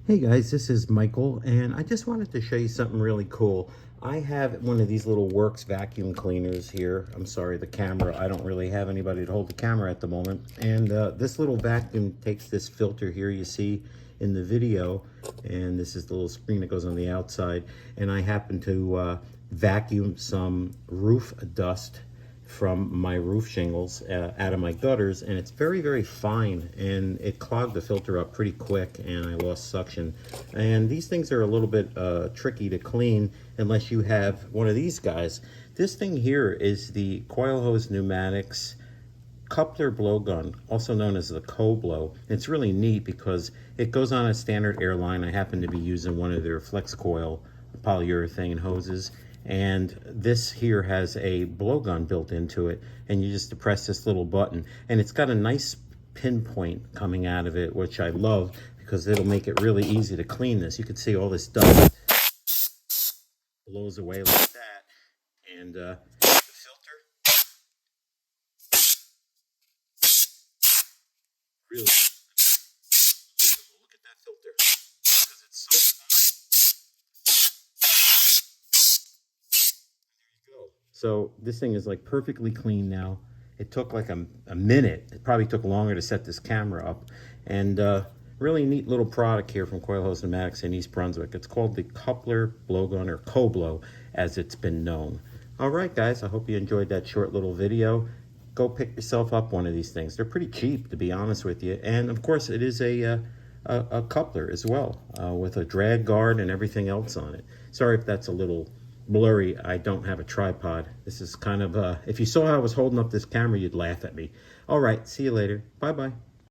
Hey guys, this is Michael, and I just wanted to show you something really cool. I have one of these little Works vacuum cleaners here. I'm sorry, the camera, I don't really have anybody to hold the camera at the moment. And this little vacuum takes this filter here you see in the video, and this is the little screen that goes on the outside. And I happen to vacuum some roof dust from my roof shingles out of my gutters, and it's very, very fine, and it clogged the filter up pretty quick, and I lost suction. And these things are a little bit tricky to clean unless you have one of these guys. This thing here is the Coilhose Pneumatics coupler blowgun, also known as the CoBlo. It's really neat because it goes on a standard airline. I happen to be using one of their flex coil polyurethane hoses, and this here has a blowgun built into it, and you just depress this little button, and it's got a nice pinpoint coming out of it, which I love because it'll make it really easy to clean this. You can see all this dust blows away like that, and the filter really, look at that filter because it's so fine. So this thing is like perfectly clean now. It took like a minute. It probably took longer to set this camera up. And really neat little product here from Coilhose Pneumatics in East Brunswick. It's called the Coupler Blowgun, or CoBlo as it's been known. All right, guys, I hope you enjoyed that short little video. Go pick yourself up one of these things. They're pretty cheap, to be honest with you. And of course, it is a coupler as well, with a drag guard and everything else on it. Sorry if that's a little blurry. I don't have a tripod. This is kind of, if you saw how I was holding up this camera, you'd laugh at me. All right, see you later. Bye-bye.